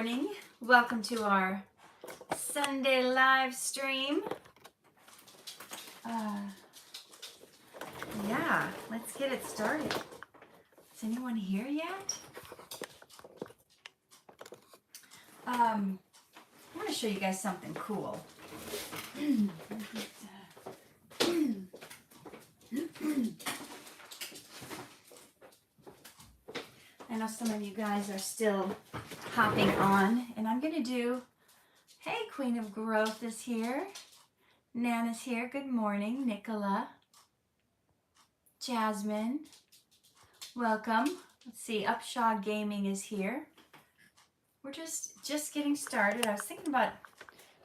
morning. Welcome to our Sunday live stream. Yeah, let's get it started. Is anyone here yet? I want to show you guys something cool. I know some of you guys are still hopping on, and I'm going to do, hey, Queen of Growth is here. Nana's here. Good morning. Nicola. Jasmine. Welcome. Let's see. Upshaw Gaming is here. We're just getting started. I was thinking about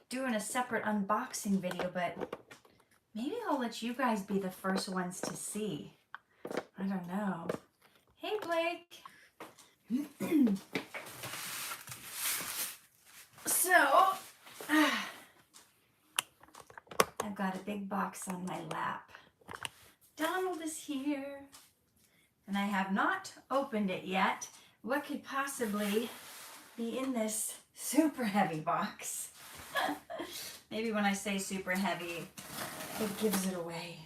doing a separate unboxing video, but maybe I'll let you guys be the first ones to see. I don't know. Hey, Blake. So, I've got a big box on my lap. Donald is here, and I have not opened it yet. What could possibly be in this super heavy box? Maybe when I say super heavy, it gives it away.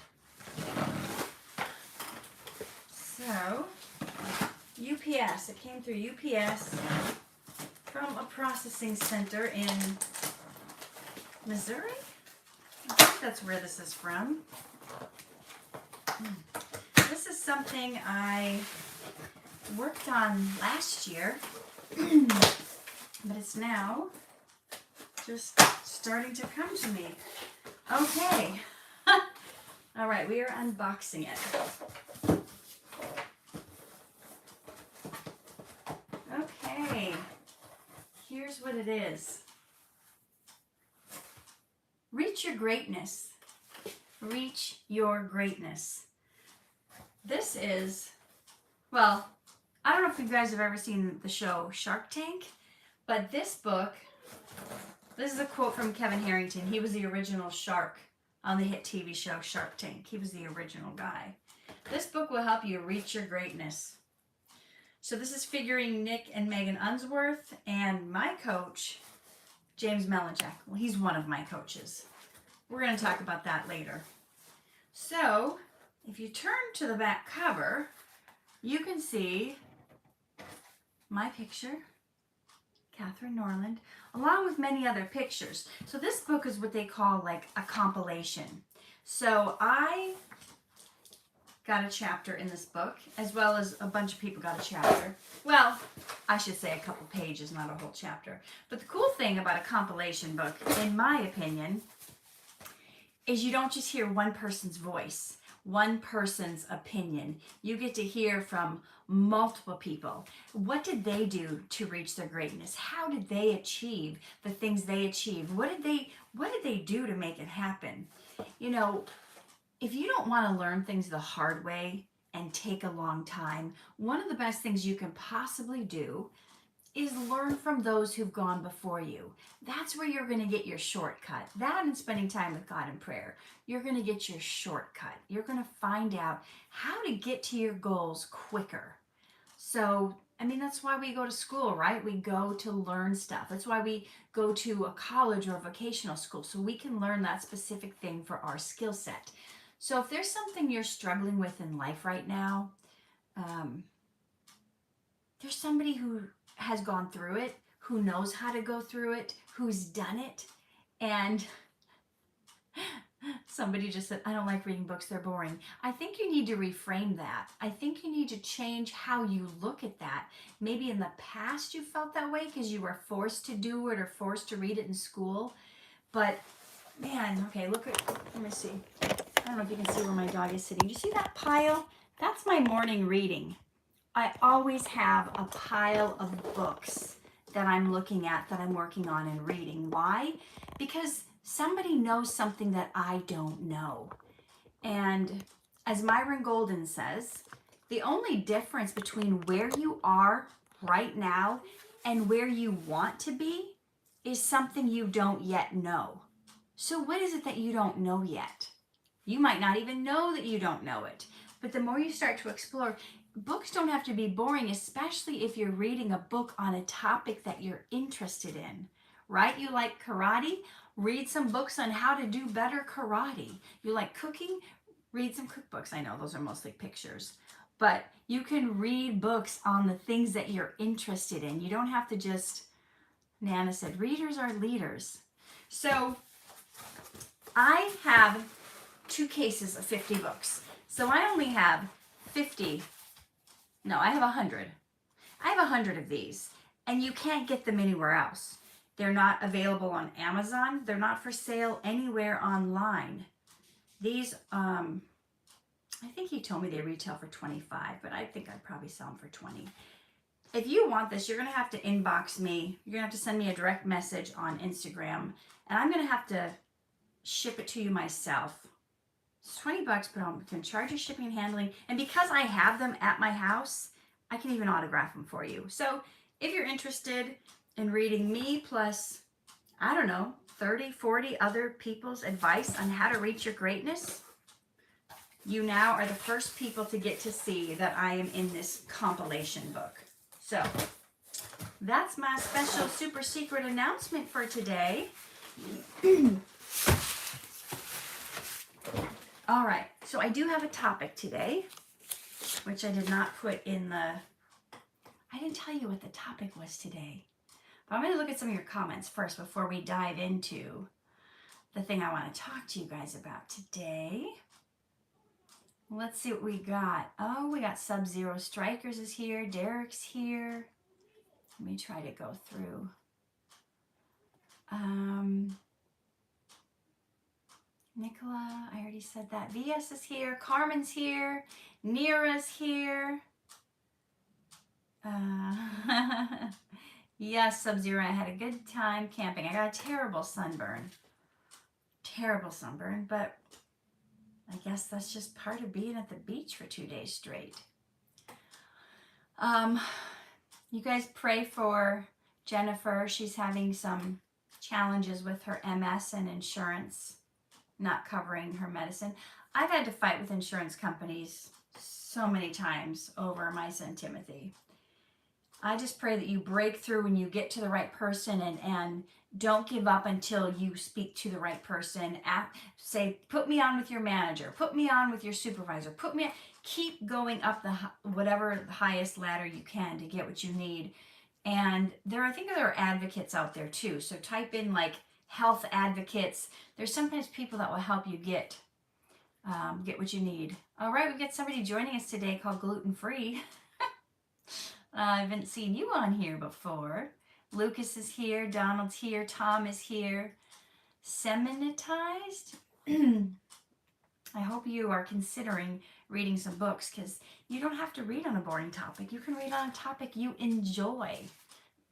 So, UPS. It came through UPS from a processing center in Missouri. I think that's where this is from. This is something I worked on last year, but it's now just starting to come to me. Okay. All right, we are unboxing it. Okay. Here's what it is. Reach your greatness. Reach your greatness. This is, well, I don't know if you guys have ever seen the show Shark Tank, but this book, this is a quote from Kevin Harrington. He was the original shark on the hit TV show Shark Tank. He was the original guy. This book will help you reach your greatness. So this is figuring Nick and Megan Unsworth and my coach, James Melanchak. Well, he's one of my coaches. We're going to talk about that later. So, if you turn to the back cover, you can see my picture, Catherine Norland, along with many other pictures. So this book is what they call like a compilation. So I got a chapter in this book, as well as a bunch of people got a chapter. Well, I should say a couple pages, not a whole chapter. But the cool thing about a compilation book, in my opinion, is you don't just hear one person's voice, one person's opinion. You get to hear from multiple people. What did they do to reach their greatness? How did they achieve the things they achieved? What did they do to make it happen? You know, if you don't want to learn things the hard way and take a long time, one of the best things you can possibly do is learn from those who've gone before you. That's where you're going to get your shortcut. That and spending time with God in prayer. You're going to get your shortcut. You're going to find out how to get to your goals quicker. So, I mean, that's why we go to school, right? We go to learn stuff. That's why we go to a college or a vocational school, so we can learn that specific thing for our skill set. So if there's something you're struggling with in life right now, there's somebody who has gone through it, who knows how to go through it, who's done it. And somebody just said, I don't like reading books, they're boring. I think you need to reframe that. I think you need to change how you look at that. Maybe in the past you felt that way because you were forced to do it or forced to read it in school. But man, okay, look at, let me see. I don't know if you can see where my dog is sitting. Do you see that pile? That's my morning reading. I always have a pile of books that I'm looking at, that I'm working on and reading. Why? Because somebody knows something that I don't know. And as Myron Golden says, the only difference between where you are right now and where you want to be is something you don't yet know. So what is it that you don't know yet? You might not even know that you don't know it. But the more you start to explore, books don't have to be boring, especially if you're reading a book on a topic that you're interested in, right? You like karate? Read some books on how to do better karate. You like cooking? Read some cookbooks. I know those are mostly pictures, but you can read books on the things that you're interested in. You don't have to just, Nana said, readers are leaders. So I have 2 cases of 50 books. So I only have 50. No, I have 100. I have 100 of these, and you can't get them anywhere else. They're not available on Amazon. They're not for sale anywhere online. These, I think he told me they retail for $25, but I think I'd probably sell them for $20. If you want this, you're going to have to inbox me. You're going to have to send me a direct message on Instagram, and I'm going to have to ship it to you myself. It's $20, but I can charge you shipping and handling. And because I have them at my house, I can even autograph them for you. So if you're interested in reading me plus, I don't know, 30, 40 other people's advice on how to reach your greatness, you now are the first people to get to see that I am in this compilation book. So that's my special super secret announcement for today. All right, so I do have a topic today, which I did not put in the, I didn't tell you what the topic was today. But I'm going to look at some of your comments first before we dive into the thing I want to talk to you guys about today. Let's see what we got. Oh, we got Sub-Zero Strikers is here. Derek's here. Let me try to go through. Nicola, I already said that. VS is here. Carmen's here. Nira's here. Yes, Sub-Zero, I had a good time camping. I got a terrible sunburn. Terrible sunburn, but I guess that's just part of being at the beach for 2 days straight. You guys pray for Jennifer. She's having some challenges with her MS and insurance not covering her medicine. I've had to fight with insurance companies so many times over my son Timothy. I just pray that you break through when you get to the right person and don't give up until you speak to the right person. Say, put me on with your manager, put me on with your supervisor, put me on. Keep going up whatever the highest ladder you can to get what you need. And I think there are advocates out there too. So type in like health advocates. There's sometimes people that will help you get what you need. All right, we've got somebody joining us today called Gluten Free. I haven't seen you on here before. Lucas is here, Donald's here, Tom is here. Seminitized? I hope you are considering reading some books because you don't have to read on a boring topic. You can read on a topic you enjoy.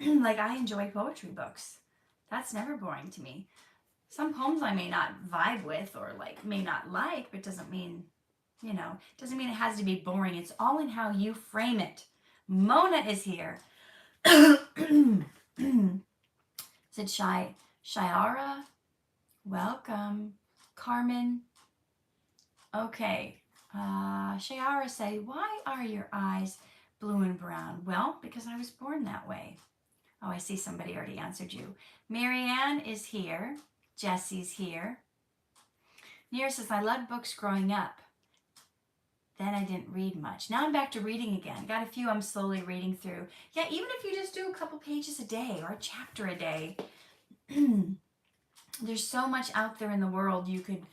Like I enjoy poetry books. That's never boring to me. Some poems I may not vibe with or may not like, but doesn't mean, doesn't mean it has to be boring. It's all in how you frame it. Mona is here. Said Shiara, welcome. Carmen. Okay. Shiara say, why are your eyes blue and brown? Well, because I was born that way. Oh, I see somebody already answered you. Marianne is here. Jesse's here. Nira says, I loved books growing up. Then I didn't read much. Now I'm back to reading again. Got a few I'm slowly reading through. Yeah, even if you just do a couple pages a day or a chapter a day, there's so much out there in the world you could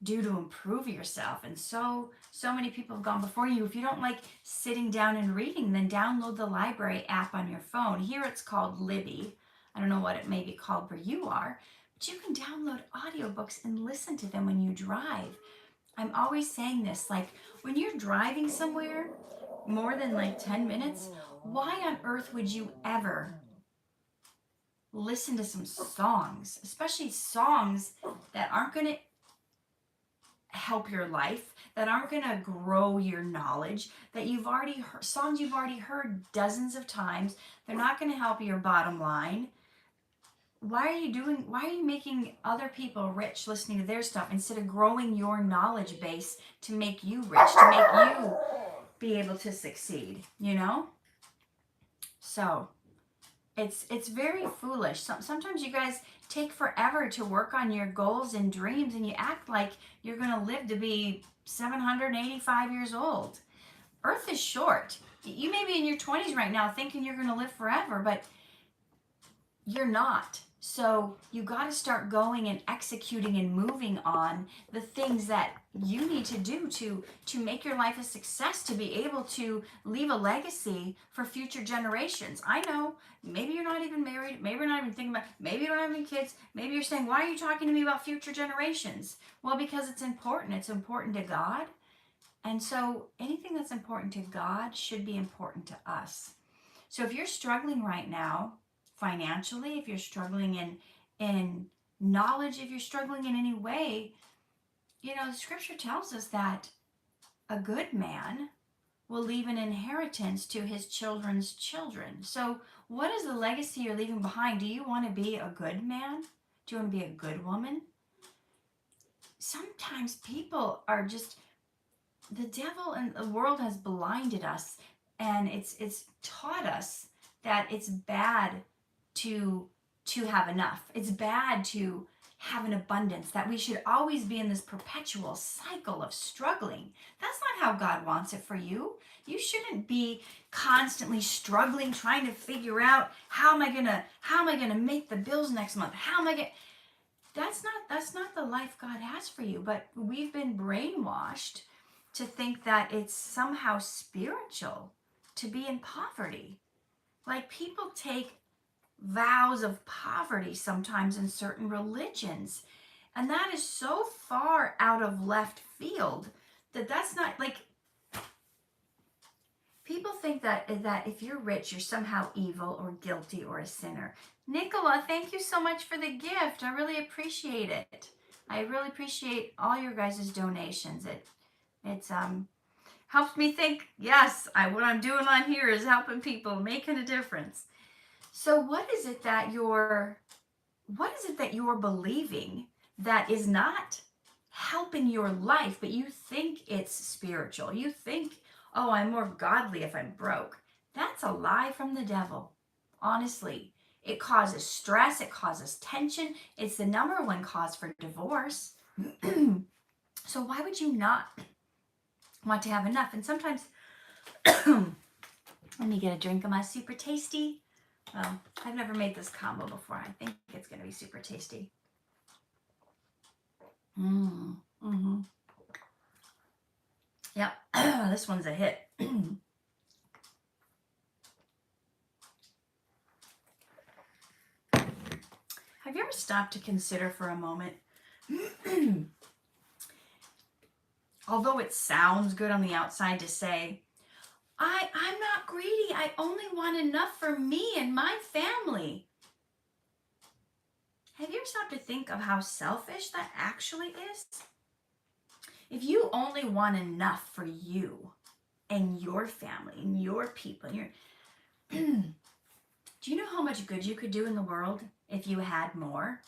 do to improve yourself. And so many people have gone before you. If you don't like sitting down and reading, then download the library app on your phone. Here it's called Libby. I don't know what it may be called where you are, but you can download audiobooks and listen to them when you drive. I'm always saying this, like when you're driving somewhere more than 10 minutes, why on earth would you ever listen to some songs, especially songs that aren't going to help your life, that aren't going to grow your knowledge, that you've already heard, songs you've already heard dozens of times. They're not going to help your bottom line. Why are you making other people rich listening to their stuff instead of growing your knowledge base to make you rich, to make you be able to succeed, you know? So it's very foolish. Sometimes you guys take forever to work on your goals and dreams, and you act like you're going to live to be 785 years old. Earth is short. You may be in your 20s right now thinking you're going to live forever, but you're not. So you got to start going and executing and moving on the things that you need to do to make your life a success, to be able to leave a legacy for future generations. I know maybe you're not even married, maybe you're not even thinking about, maybe you don't have any kids, maybe you're saying, why are you talking to me about future generations? Well, because it's important. It's important to God. And so anything that's important to God should be important to us. So if you're struggling right now, financially, if you're struggling in knowledge, if you're struggling in any way, you know, the scripture tells us that a good man will leave an inheritance to his children's children. So what is the legacy you're leaving behind? Do you want to be a good man? Do you want to be a good woman? Sometimes people are just, the devil and the world has blinded us, and it's taught us that it's bad to have enough. It's bad to have an abundance, that we should always be in this perpetual cycle of struggling. That's not how God wants it for you. You shouldn't be constantly struggling, trying to figure out how am I gonna make the bills next month? How am I gonna That's not the life God has for you. But we've been brainwashed to think that it's somehow spiritual to be in poverty. Like, people take vows of poverty sometimes in certain religions, and that is so far out of left field that's not, like, people think that if you're rich, you're somehow evil or guilty or a sinner. Nicola, thank you so much for the gift. I really appreciate it. I really appreciate all your guys' donations. It's helps me think, yes, what I'm doing on here is helping people, making a difference. So what is it that you're believing that is not helping your life, but you think it's spiritual? You think, oh, I'm more godly if I'm broke. That's a lie from the devil. Honestly, it causes stress, it causes tension. It's the number one cause for divorce. So why would you not want to have enough? And sometimes, let me get a drink of my super tasty. Well, I've never made this combo before. I think it's going to be super tasty. Yep, this one's a hit. Have you ever stopped to consider for a moment, although it sounds good on the outside to say, I'm not greedy, I only want enough for me and my family. Have you ever stopped to think of how selfish that actually is? If you only want enough for you and your family and your people, do you know how much good you could do in the world if you had more?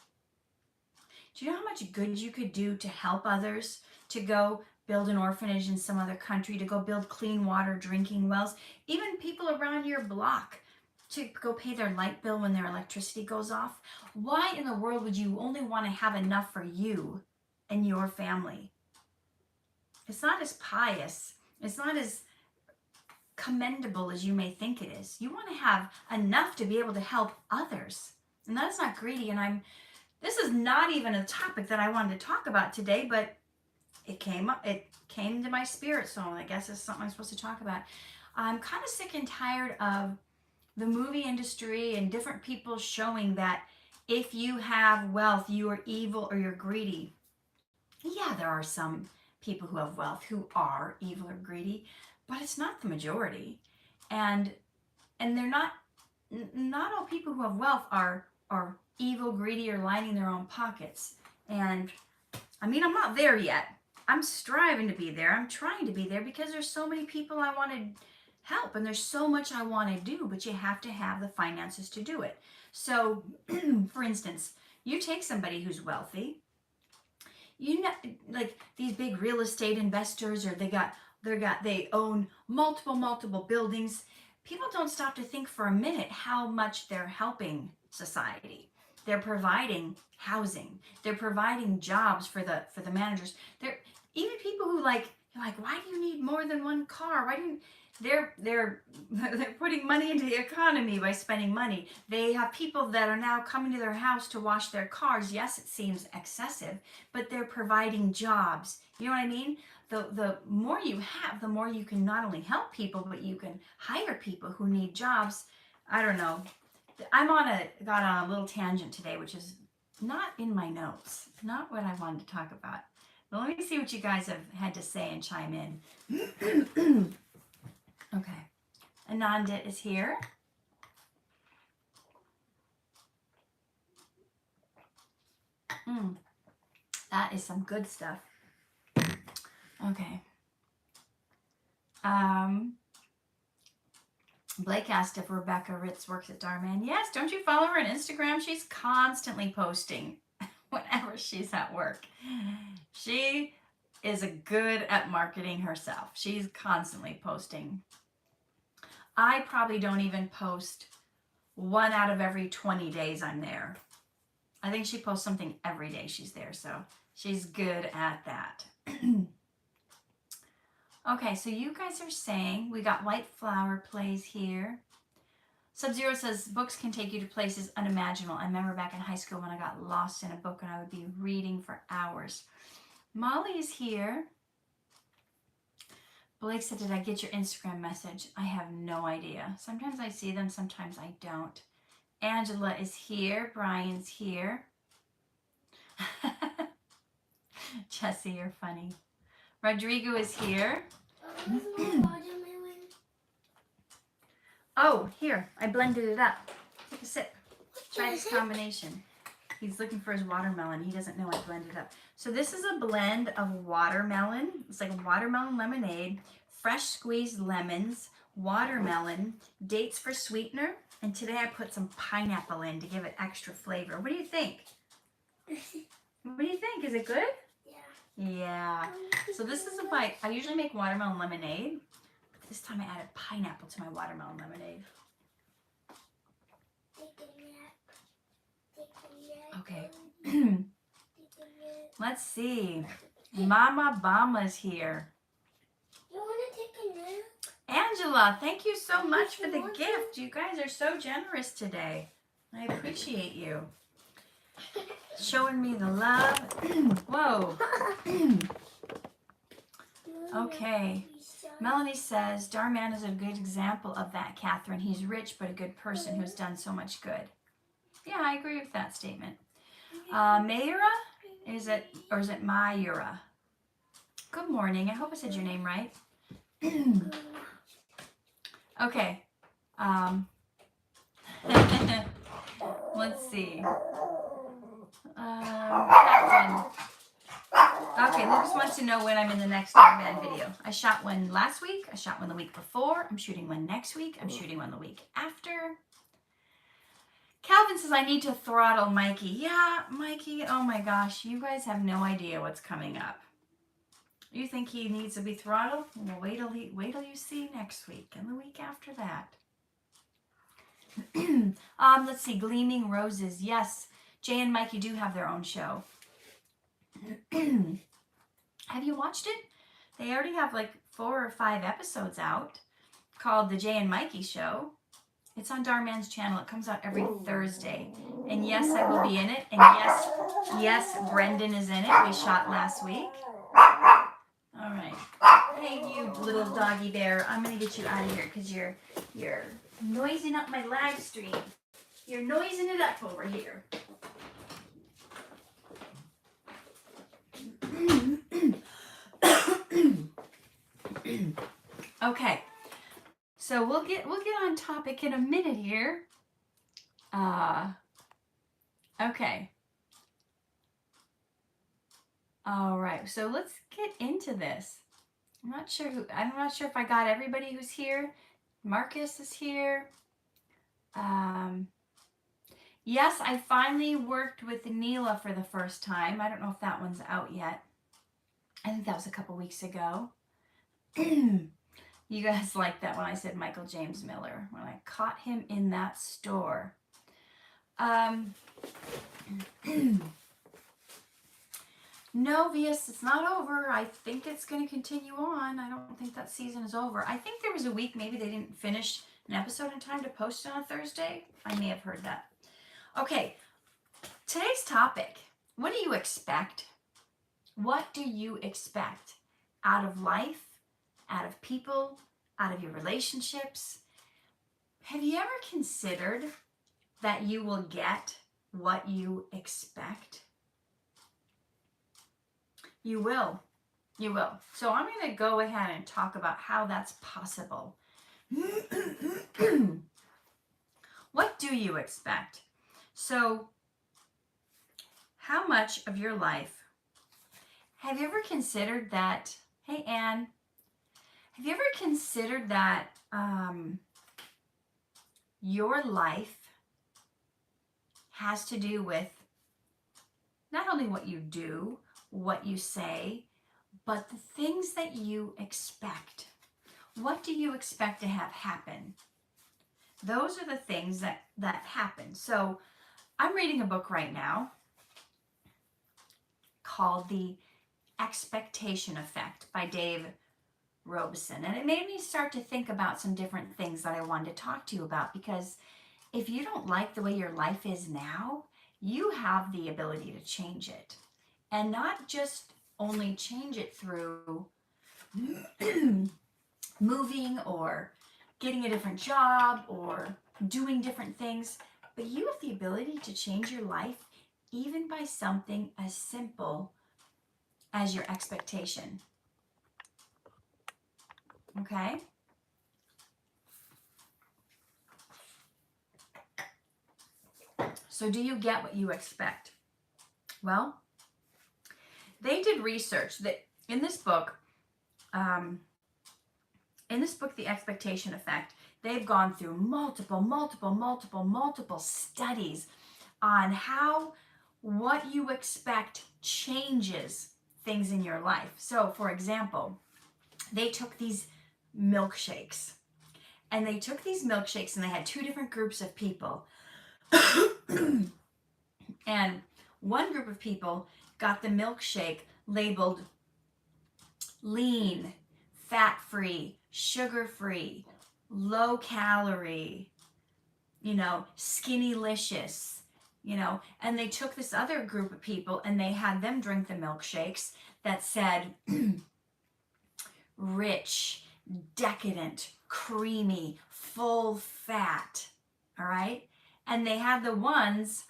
Do you know how much good you could do to help others, to go build an orphanage in some other country, to go build clean water drinking wells, even people around your block to go pay their light bill when their electricity goes off? Why in the world would you only want to have enough for you and your family? It's not as pious. It's not as commendable as you may think it is. You want to have enough to be able to help others. And that's not greedy. And this is not even a topic that I wanted to talk about today, but it came to my spirit, so I guess it's something I'm supposed to talk about. I'm kind of sick and tired of the movie industry and different people showing that if you have wealth, you are evil or you're greedy. Yeah, there are some people who have wealth who are evil or greedy, but it's not the majority. And they're not all people who have wealth are evil, greedy, or lining their own pockets. And I mean, I'm not there yet. I'm striving to be there. I'm trying to be there because there's so many people I want to help, and there's so much I want to do, but you have to have the finances to do it. So, for instance, you take somebody who's wealthy, like these big real estate investors, or they got they own multiple buildings. People don't stop to think for a minute how much they're helping society. They're providing housing. They're providing jobs for the managers. They're even people who like, you're like, why do you need more than one car? Why do you, they're putting money into the economy by spending money. They have people that are now coming to their house to wash their cars. Yes, it seems excessive, but they're providing jobs. You know what I mean? The more you have, the more you can not only help people, but you can hire people who need jobs. I don't know. Got on a little tangent today, which is not in my notes, not what I wanted to talk about. But let me see what you guys have had to say and chime in. Okay. Ananda is here. That is some good stuff. Okay. Blake asked if Rebecca Ritz works at Darman. Yes, don't you follow her on Instagram? She's constantly posting whenever she's at work. She is good at marketing herself. She's constantly posting. I probably don't even post 1 out of every 20 days I'm there. I think she posts something every day she's there, so she's good at that. Okay, so you guys are saying we got White Flower plays here. Sub-Zero says books can take you to places unimaginable. I remember back in high school when I got lost in a book and I would be reading for hours. Molly is here. Blake said, did I get your Instagram message? I have no idea. Sometimes I see them, sometimes I don't. Angela is here. Brian's here. Jesse, you're funny. Rodrigo is here. Oh, here. I blended it up. Take a sip. Try this combination. He's looking for his watermelon. He doesn't know I blended it up. So this is a blend of watermelon. It's like a watermelon lemonade, fresh squeezed lemons, watermelon, dates for sweetener, and today I put some pineapple in to give it extra flavor. What do you think? What do you think? Is it good? Yeah. So this is a bite. I usually make watermelon lemonade, but this time I added pineapple to my watermelon lemonade. Okay. Let's see. Mama Bama's here. You want to take a nap? Angela, thank you so much for the gift. You guys are so generous today. I appreciate you. Showing me the love. Whoa. Okay. Melanie says, Darman is a good example of that, Catherine. He's rich, but a good person who's done so much good. Yeah, I agree with that statement. Mayura? Is it Mayura? Good morning. I hope I said your name right. Okay. Let's see. Catherine. Okay, Lucas wants to know when I'm in the next Darman video. I shot one last week. I shot one the week before. I'm shooting one next week. I'm shooting one the week after. Calvin says I need to throttle Mikey. Yeah, Mikey, oh my gosh, you guys have no idea what's coming up. You think he needs to be throttled? Well, wait till you see next week and the week after that. Let's see, Gleaming Roses. Yes, Jay and Mikey do have their own show. Have you watched it? They already have like 4 or 5 episodes out called The Jay and Mikey Show. It's on Darman's channel. It comes out every Thursday. And yes, I will be in it. And yes, Brendan is in it. We shot last week. All right. Hey, you little doggy bear. I'm going to get you out of here because you're noising up my live stream. You're noising it up over here. Okay. So we'll get on topic in a minute here. Okay. All right. So let's get into this. I'm not sure if I got everybody who's here. Marcus is here. Yes, I finally worked with Neela for the first time. I don't know if that one's out yet. I think that was a couple weeks ago. You guys like that when I said Michael James Miller, when I caught him in that store. No, Vias, it's not over. I think it's going to continue on. I don't think that season is over. I think there was a week maybe they didn't finish an episode in time to post it on Thursday. I may have heard that. Okay, today's topic. What do you expect? What do you expect out of life, out of people, out of your relationships? Have you ever considered that you will get what you expect? You will. You will. So I'm going to go ahead and talk about how that's possible. What do you expect? So, how much of your life have you ever considered that? Hey, Anne, have you ever considered that your life has to do with not only what you do, what you say, but the things that you expect? What do you expect to have happen? Those are the things that happen. So I'm reading a book right now called The Expectation Effect by Dave Robeson. And it made me start to think about some different things that I wanted to talk to you about, because if you don't like the way your life is now, you have the ability to change it. And not just only change it through moving or getting a different job or doing different things, but you have the ability to change your life even by something as simple as your expectation. Okay? So do you get what you expect? Well, they did research that in this book, The Expectation Effect, they've gone through multiple studies on how what you expect changes things in your life. So, for example, they took these milkshakes, and they had two different groups of people. And one group of people got the milkshake labeled lean, fat-free, sugar-free, low calorie, skinny-licious, and they took this other group of people and they had them drink the milkshakes that said rich, decadent, creamy, full fat, all right? And they had the ones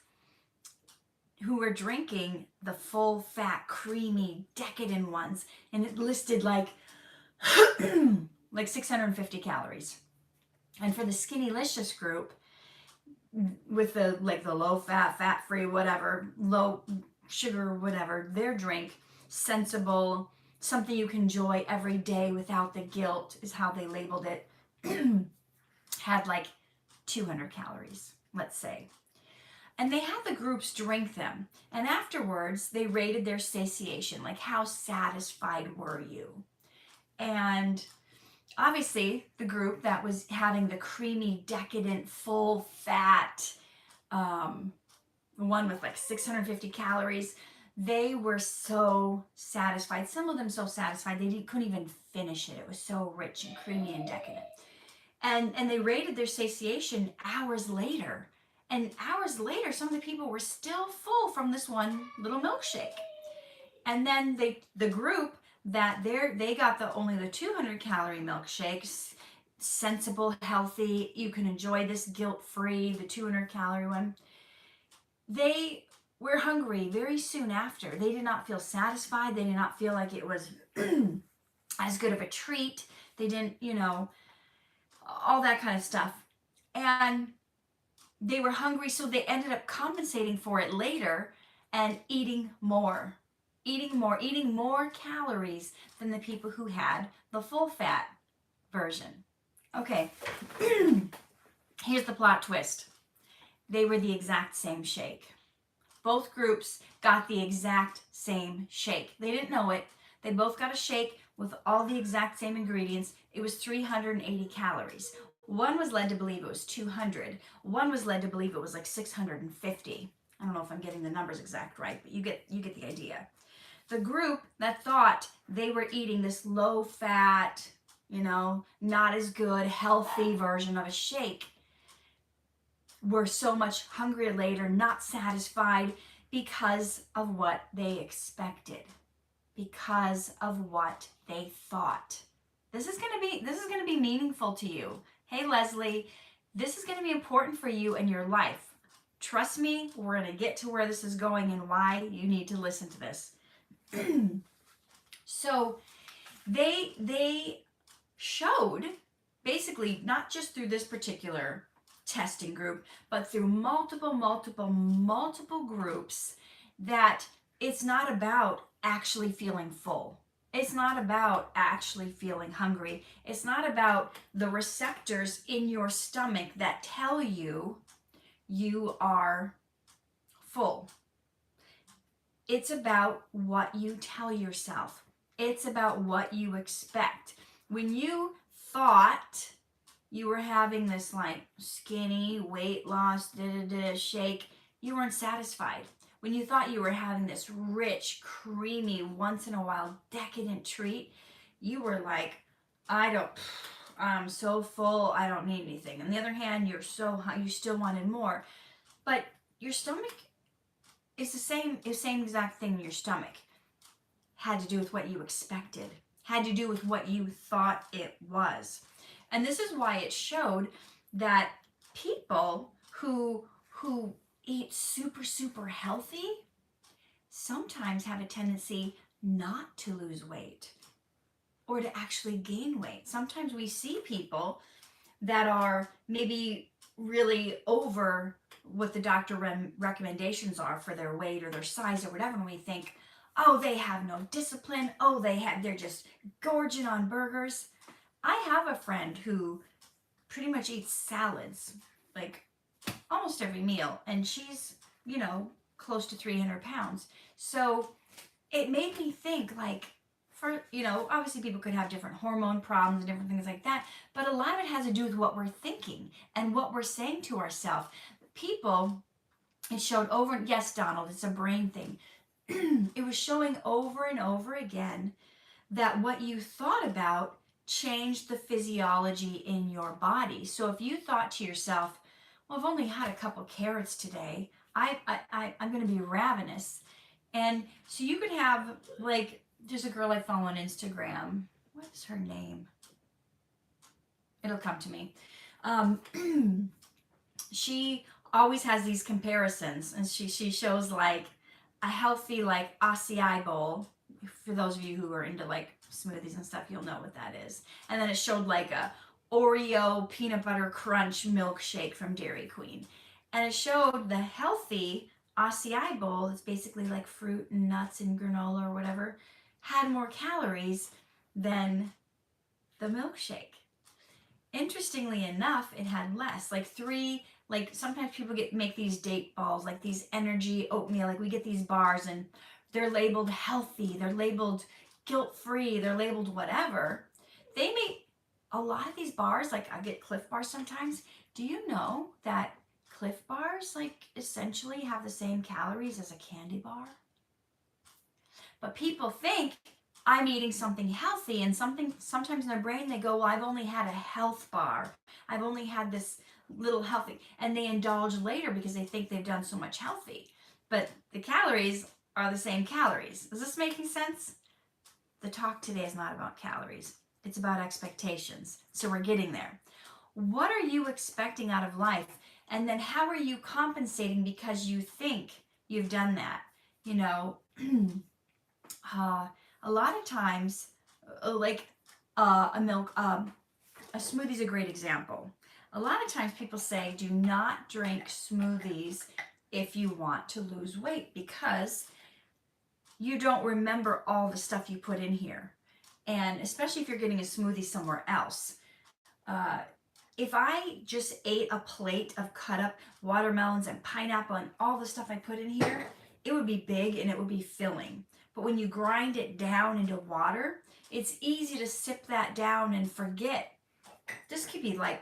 who were drinking the full fat, creamy, decadent ones, and it listed like 650 calories. And for the skinny-licious group, with the low fat, fat-free, whatever, low sugar, whatever, their drink, sensible, something you can enjoy every day without the guilt, is how they labeled it, had like 200 calories, let's say. And they had the groups drink them. And afterwards, they rated their satiation, like how satisfied were you? And obviously, the group that was having the creamy, decadent, full fat, the one with like 650 calories, they were so satisfied. Some of them so satisfied they couldn't even finish it. It was so rich and creamy and decadent. And they rated their satiation hours later. And hours later, some of the people were still full from this one little milkshake. And then the group that they got only the 200 calorie milkshakes, sensible, healthy, you can enjoy this guilt-free, the 200 calorie one. They were hungry very soon after. They did not feel satisfied. They did not feel like it was as good of a treat. They didn't, all that kind of stuff. And they were hungry, so they ended up compensating for it later and eating more calories than the people who had the full fat version. Okay, here's the plot twist. They were the exact same shake. Both groups got the exact same shake. They didn't know it. They both got a shake with all the exact same ingredients, it was 380 calories. One was led to believe it was 200. One was led to believe it was like 650. I don't know if I'm getting the numbers exact right, but you get the idea. The group that thought they were eating this low fat, not as good, healthy version of a shake were so much hungrier later, not satisfied because of what they expected, because of what they thought. This is going to be meaningful to you. Hey Leslie, this is going to be important for you in your life. Trust me, we're going to get to where this is going and why you need to listen to this. So they showed, basically, not just through this particular testing group, but through multiple groups, that it's not about actually feeling full. It's not about actually feeling hungry. It's not about the receptors in your stomach that tell you you are full. It's about what you tell yourself. It's about what you expect. When you thought you were having this like skinny weight loss shake, you weren't satisfied. When you thought you were having this rich, creamy, once in a while decadent treat, you were like, I'm so full, I don't need anything. On the other hand, you still wanted more. But your stomach is the same exact thing in your stomach. Had to do with what you expected. Had to do with what you thought it was. And this is why it showed that people who eat super healthy sometimes have a tendency not to lose weight or to actually gain weight. Sometimes we see people that are maybe really over what the doctor recommendations are for their weight or their size or whatever, and we think, oh, they have no discipline. Oh, they're just gorging on burgers. I have a friend who pretty much eats salads, like almost every meal, and she's, close to 300 pounds. So it made me think, like, obviously people could have different hormone problems and different things like that, but a lot of it has to do with what we're thinking and what we're saying to ourselves. People, it showed over, yes, Donald, it's a brain thing. It was showing over and over again that what you thought about changed the physiology in your body. So if you thought to yourself, well, I've only had a couple carrots today, I'm going to be ravenous. And so you could have, like, there's a girl I follow on Instagram. What is her name? It'll come to me. She always has these comparisons, and she shows like a healthy like acai bowl. For those of you who are into like smoothies and stuff, you'll know what that is. And then it showed like a Oreo peanut butter crunch milkshake from Dairy Queen. And it showed the healthy acai bowl, it's basically like fruit and nuts and granola or whatever, had more calories than the milkshake. Interestingly enough, it had less, like sometimes people make these date balls, like these energy oatmeal, like we get these bars and they're labeled healthy, they're labeled guilt-free, they're labeled whatever. They make a lot of these bars, like I get Cliff bars sometimes. Do you know that Cliff bars like essentially have the same calories as a candy bar? But people think I'm eating something healthy, and sometimes in their brain they go, well, I've only had a health bar. I've only had this little healthy, and they indulge later because they think they've done so much healthy. But the calories are the same calories. Is this making sense? The talk today is not about calories. It's about expectations. So we're getting there. What are you expecting out of life? And then how are you compensating because you think you've done that? A lot of times, a smoothie is a great example. A lot of times people say, do not drink smoothies if you want to lose weight because you don't remember all the stuff you put in here. And especially if you're getting a smoothie somewhere else. If I just ate a plate of cut up watermelons and pineapple and all the stuff I put in here, it would be big and it would be filling. But when you grind it down into water, it's easy to sip that down and forget. This could be like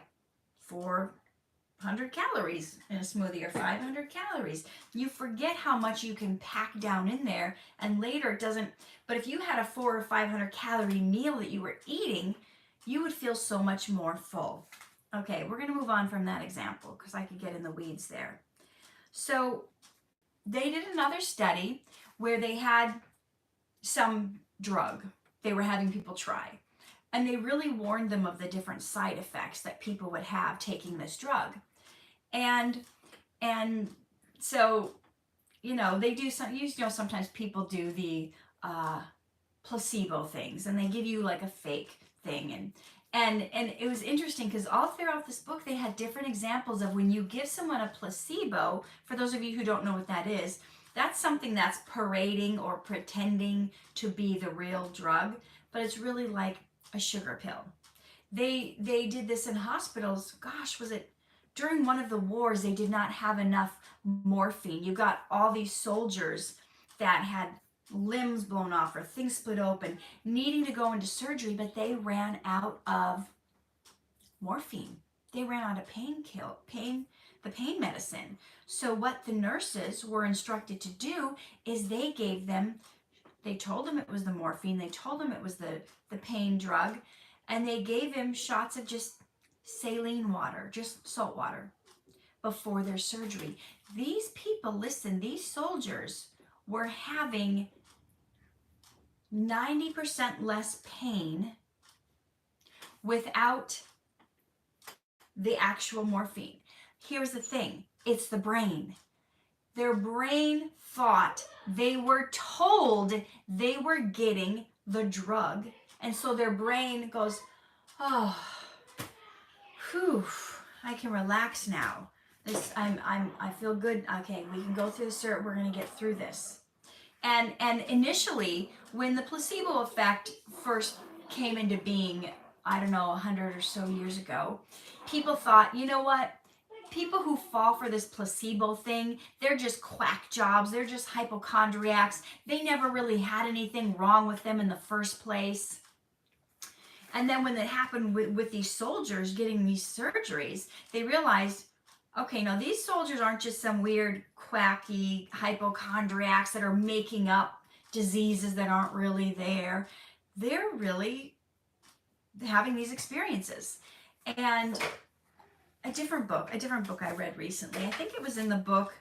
400 calories in a smoothie or 500 calories. You forget how much you can pack down in there, and later it doesn't. But if you had a 400 or 500 calorie meal that you were eating, you would feel so much more full. Okay, we're going to move on from that example because I could get in the weeds there. So they did another study where they had some drug they were having people try. And they really warned them of the different side effects that people would have taking this drug. And so, they do some, sometimes people do the placebo things, and they give you like a fake thing. And it was interesting because all throughout this book they had different examples of when you give someone a placebo. For those of you who don't know what that is, that's something that's parading or pretending to be the real drug, but it's really like a sugar pill. They did this in hospitals. Gosh, was it during one of the wars? They did not have enough morphine. You got all these soldiers that had limbs blown off or things split open, needing to go into surgery, but they ran out of morphine. They ran out of the pain medicine. So what the nurses were instructed to do is they told them it was the morphine, they told them it was the pain drug, and they gave him shots of just saline water, just salt water, before their surgery. These people, listen, these soldiers were having 90% less pain without the actual morphine. Here's the thing, it's the brain. Their brain thought they were told they were getting the drug, and so their brain goes, oh, whew, I can relax now. I feel good. Okay, we can go through this. We're gonna get through this. And initially, when the placebo effect first came into being, I don't know, 100 or so years ago, people thought, you know what? People who fall for this placebo thing, they're just quack jobs. They're just hypochondriacs. They never really had anything wrong with them in the first place. And then when it happened with these soldiers getting these surgeries, they realized, okay, no, these soldiers aren't just some weird, quacky hypochondriacs that are making up diseases that aren't really there. They're really having these experiences. And a different book I read recently, I think it was in the book,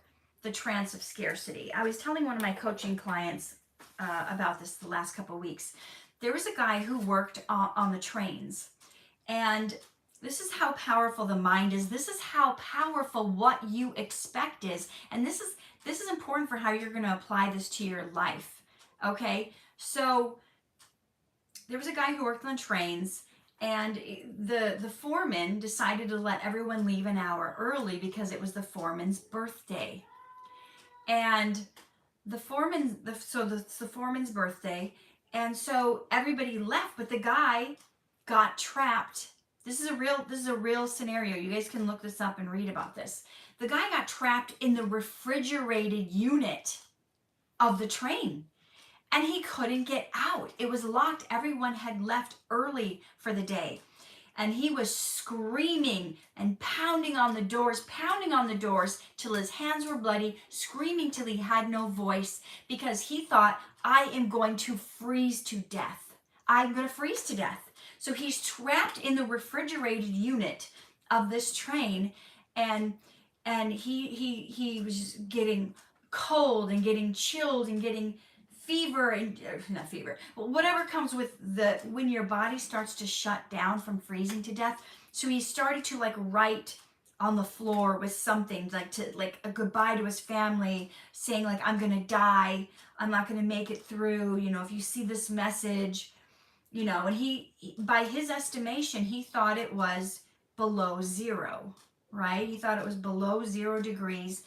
The Trance of Scarcity. I was telling one of my coaching clients about this the last couple of weeks. There was a guy who worked on the trains, and this is how powerful the mind is. This is how powerful what you expect is. And this is important for how you're going to apply this to your life. Okay? So there was a guy who worked on trains, and the foreman decided to let everyone leave an hour early because it was the foreman's birthday. And the foreman's birthday, and so everybody left, but the guy got trapped. This is a real scenario. You guys can look this up and read about this. The guy got trapped in the refrigerated unit of the train, and he couldn't get out. It was locked. Everyone had left early for the day. And he was screaming and pounding on the doors till his hands were bloody, screaming till he had no voice, because he thought, I am going to freeze to death. I'm going to freeze to death. So he's trapped in the refrigerated unit of this train, and he was just getting cold and getting chilled and getting fever, and not fever, but whatever comes with when your body starts to shut down from freezing to death. So he started to write on the floor with something like a goodbye to his family, saying I'm gonna die, I'm not gonna make it through, if you see this message, and he by his estimation, he thought it was below zero, right? He thought it was below 0 degrees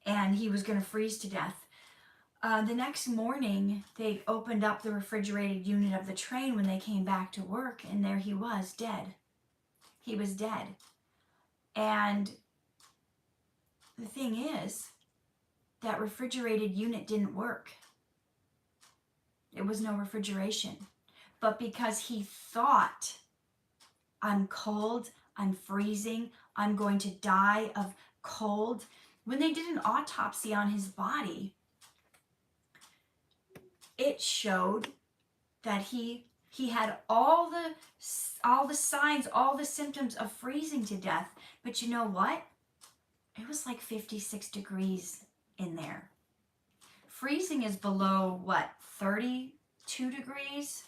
and he was gonna freeze to death. The next morning, they opened up the refrigerated unit of the train when they came back to work, and there he was, dead. He was dead. And the thing is, that refrigerated unit didn't work. It was no refrigeration. But because he thought, I'm cold, I'm freezing, I'm going to die of cold. When they did an autopsy on his body, it showed that he had all the signs, all the symptoms of freezing to death. But you know what? It was like 56 degrees in there. Freezing is below what, 32 degrees?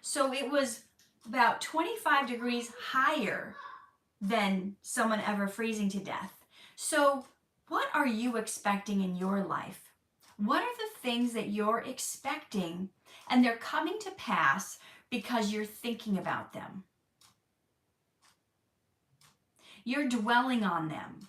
So it was about 25 degrees higher than someone ever freezing to death. So what are you expecting in your life? What are the things that you're expecting and they're coming to pass because you're thinking about them? You're dwelling on them.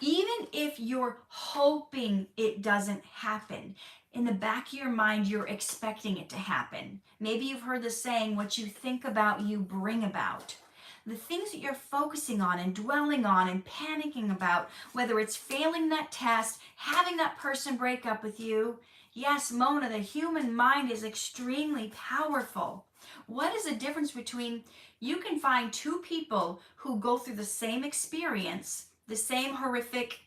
Even if you're hoping it doesn't happen, in the back of your mind, you're expecting it to happen. Maybe you've heard the saying, what you think about, you bring about. The things that you're focusing on and dwelling on and panicking about, whether it's failing that test, having that person break up with you. Yes, Mona, the human mind is extremely powerful. What is the difference between, you can find two people who go through the same experience, the same horrific,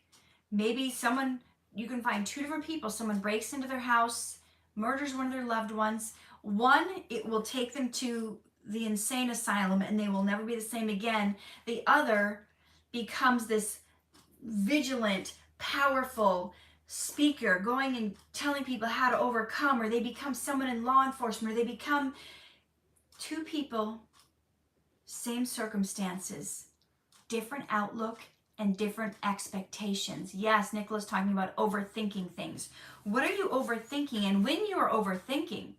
maybe someone, you can find two different people, someone breaks into their house, murders one of their loved ones. One, it will take them to the insane asylum and they will never be the same again. The other becomes this vigilant, powerful speaker going and telling people how to overcome, or they become someone in law enforcement, or they become two people, same circumstances, different outlook and different expectations. Yes, Nicola's talking about overthinking things. What are you overthinking? And when you are overthinking,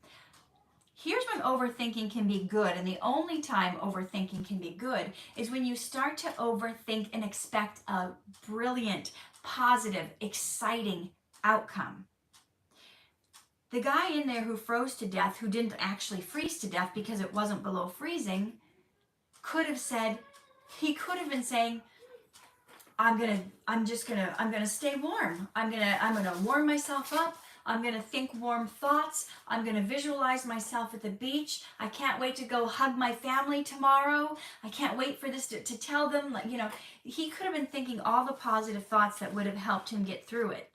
here's when overthinking can be good, and the only time overthinking can be good is when you start to overthink and expect a brilliant, positive, exciting outcome. The guy in there who froze to death, who didn't actually freeze to death because it wasn't below freezing, could have said, he could have been saying, I'm gonna stay warm. I'm gonna warm myself up. I'm gonna think warm thoughts. I'm gonna visualize myself at the beach. I can't wait to go hug my family tomorrow. I can't wait for this to tell them, like, he could have been thinking all the positive thoughts that would have helped him get through it,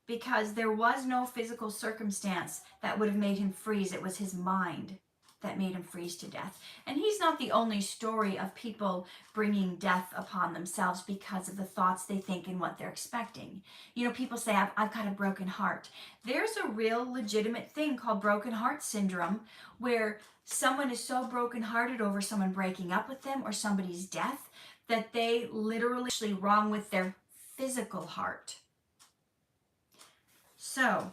because there was no physical circumstance that would have made him freeze. It was his mind that made him freeze to death. And he's not the only story of people bringing death upon themselves because of the thoughts they think and what they're expecting. People say, I've got a broken heart. There's a real legitimate thing called broken heart syndrome, where someone is so brokenhearted over someone breaking up with them or somebody's death that they literally actually wrong with their physical heart. So,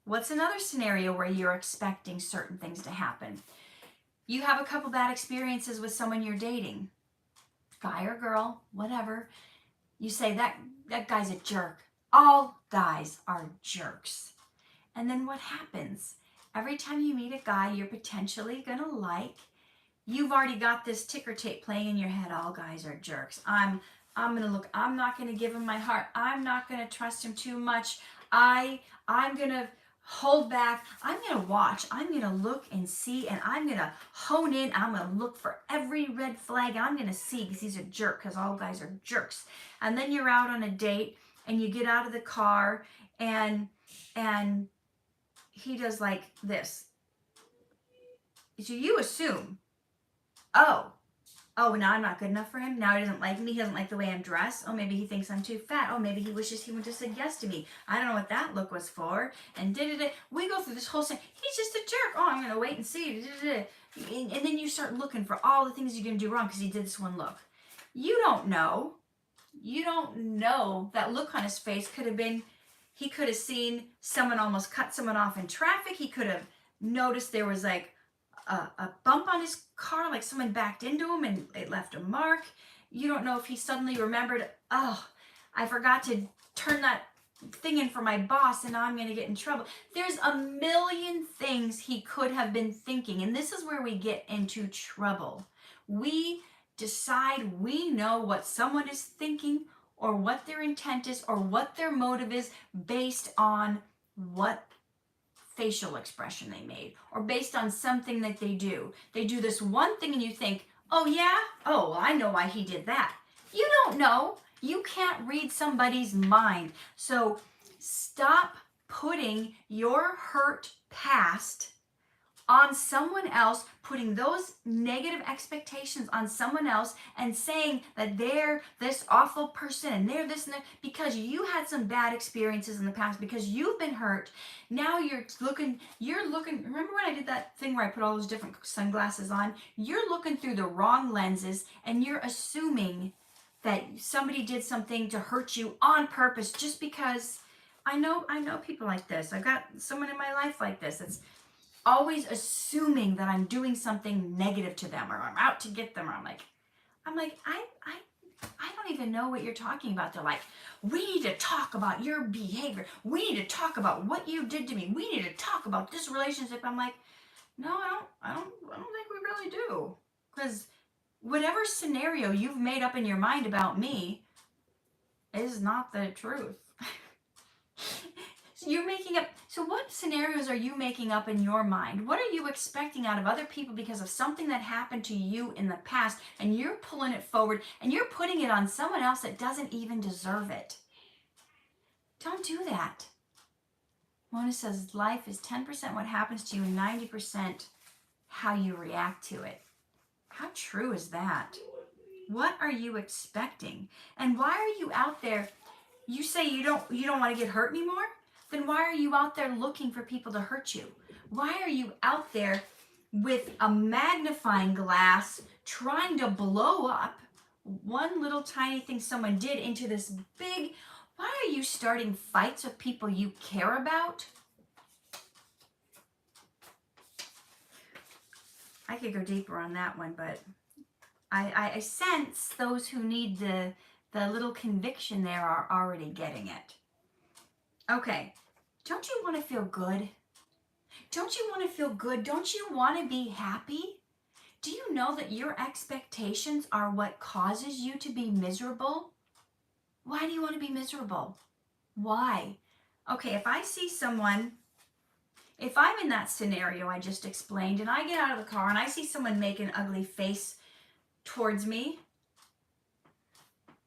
what's another scenario where you're expecting certain things to happen? You have a couple bad experiences with someone you're dating, guy or girl, whatever. You say, that guy's a jerk. All guys are jerks. And then what happens? Every time you meet a guy you're potentially gonna like, you've already got this ticker tape playing in your head. All guys are jerks. I'm not gonna give him my heart. I'm not gonna trust him too much. I'm gonna hold back. I'm going to watch. I'm going to look and see, and I'm going to hone in. I'm going to look for every red flag. I'm going to see, because he's a jerk, because all guys are jerks. And then you're out on a date and you get out of the car and he does like this. So you assume, oh, now I'm not good enough for him. Now he doesn't like me. He doesn't like the way I'm dressed. Oh, maybe he thinks I'm too fat. Oh, maybe he wishes he would just said yes to me. I don't know what that look was for. And we go through this whole thing. He's just a jerk. Oh, I'm going to wait and see. And then you start looking for all the things you're going to do wrong because he did this one look. You don't know. You don't know that look on his face could have been, he could have seen someone almost cut someone off in traffic. He could have noticed there was like a bump on his car, like someone backed into him and it left a mark. You don't know if he suddenly remembered, oh, I forgot to turn that thing in for my boss and now I'm going to get in trouble. There's a million things he could have been thinking, and this is where we get into trouble. We decide we know what someone is thinking or what their intent is or what their motive is based on what facial expression they made or based on something that they do. They do this one thing and you think, oh yeah? Oh, well, I know why he did that. You don't know. You can't read somebody's mind. So stop putting your hurt past on someone else, putting those negative expectations on someone else and saying that they're this awful person and they're this and that because you had some bad experiences in the past, because you've been hurt. Now you're looking, remember when I did that thing where I put all those different sunglasses on? You're looking through the wrong lenses and you're assuming that somebody did something to hurt you on purpose just because I know people like this. I've got someone in my life like this. It's always assuming that I'm doing something negative to them or I'm out to get them. Or I'm like, I don't even know what you're talking about. They're like, we need to talk about your behavior. We need to talk about what you did to me. We need to talk about this relationship. I'm like, no, I don't think we really do. Because whatever scenario you've made up in your mind about me is not the truth. You're making up. So what scenarios are you making up in your mind? What are you expecting out of other people because of something that happened to you in the past, and you're pulling it forward and you're putting it on someone else that doesn't even deserve it? Don't do that. Mona says life is 10% what happens to you and 90% how you react to it. How true is that? What are you expecting? And why are you out there? You say you don't want to get hurt anymore? Then why are you out there looking for people to hurt you? Why are you out there with a magnifying glass trying to blow up one little tiny thing someone did into this big? Why are you starting fights with people you care about? I could go deeper on that one, but I sense those who need the little conviction there are already getting it. Okay, don't you want to feel good? Don't you want to feel good? Don't you want to be happy? Do you know that your expectations are what causes you to be miserable? Why do you want to be miserable? Why? Okay, if I see someone, if I'm in that scenario I just explained and I get out of the car and I see someone make an ugly face towards me,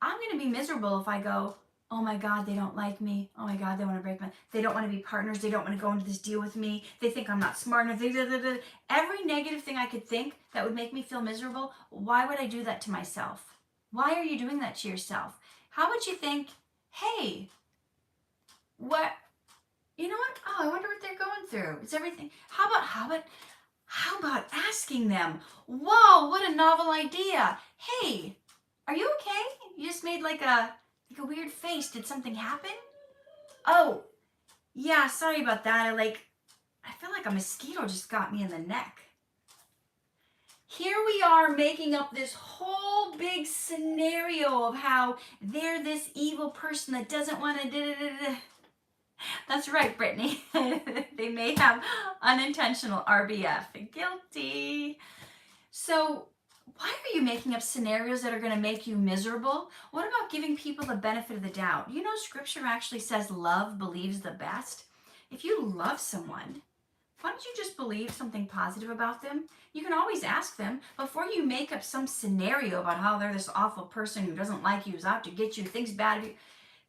I'm going to be miserable if I go, oh my God, they don't like me. Oh my God, they want to break my, they don't want to be partners. They don't want to go into this deal with me. They think I'm not smart enough. Every negative thing I could think that would make me feel miserable, why would I do that to myself? Why are you doing that to yourself? How would you think, hey, what, you know what? Oh, I wonder what they're going through. It's everything. How about asking them, whoa, what a novel idea. Hey, are you okay? You just made like a weird face. Did something happen? Oh, yeah, sorry about that. I feel like a mosquito just got me in the neck. Here we are making up this whole big scenario of how they're this evil person that doesn't want to That's right, Brittany. They may have unintentional RBF. Guilty. So why are you making up scenarios that are going to make you miserable? What about giving people the benefit of the doubt? You know, scripture actually says love believes the best. If you love someone, why don't you just believe something positive about them? You can always ask them before you make up some scenario about how they're this awful person who doesn't like you, who's out to get you, thinks bad of you.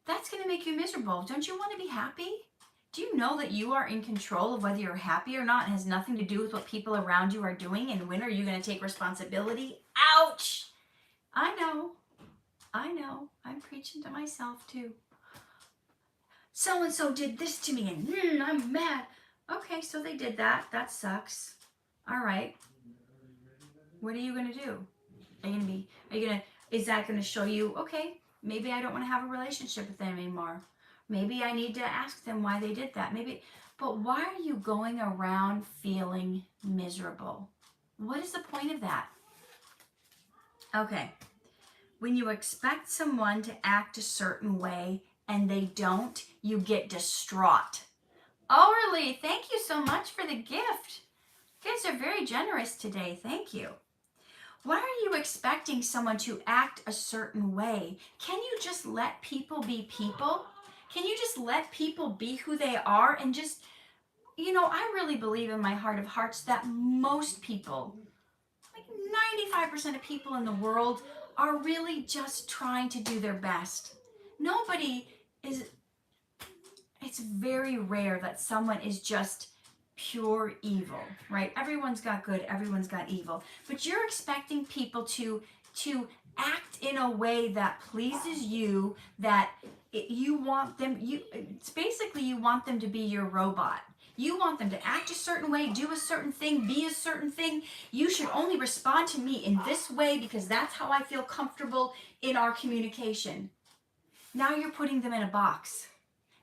That's going to make you miserable. Don't you want to be happy? Do you know that you are in control of whether you're happy or not? It has nothing to do with what people around you are doing. And when are you going to take responsibility? Ouch! I know. I'm preaching to myself too. So-and-so did this to me and I'm mad. Okay, so they did that. That sucks. All right. What are you going to do? Is that going to show you, okay, maybe I don't want to have a relationship with them anymore. Maybe I need to ask them why they did that. But why are you going around feeling miserable? What is the point of that? Okay. When you expect someone to act a certain way and they don't, you get distraught. Orly, thank you so much for the gift. You guys are very generous today. Thank you. Why are you expecting someone to act a certain way? Can you just let people be people? Can you just let people be who they are and just, I really believe in my heart of hearts that most people, like 95% of people in the world, are really just trying to do their best. Nobody is, it's very rare that someone is just pure evil, right? Everyone's got good, everyone's got evil. But you're expecting people to act in a way that pleases you, that you want them, it's basically you want them to be your robot. You want them to act a certain way, do a certain thing, be a certain thing. You should only respond to me in this way because that's how I feel comfortable in our communication. Now you're putting them in a box.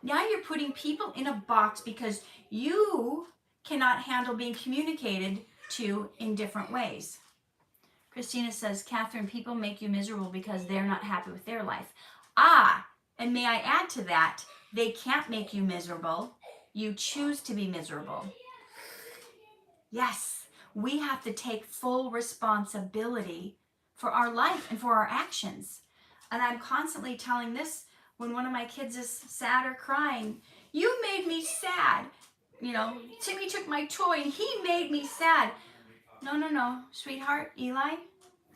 Now you're putting people in a box because you cannot handle being communicated to in different ways. Christina says, Catherine, people make you miserable because they're not happy with their life. And may I add to that, they can't make you miserable. You choose to be miserable. Yes, we have to take full responsibility for our life and for our actions. And I'm constantly telling this when one of my kids is sad or crying. You made me sad. Timmy took my toy and he made me sad. No, sweetheart, Eli,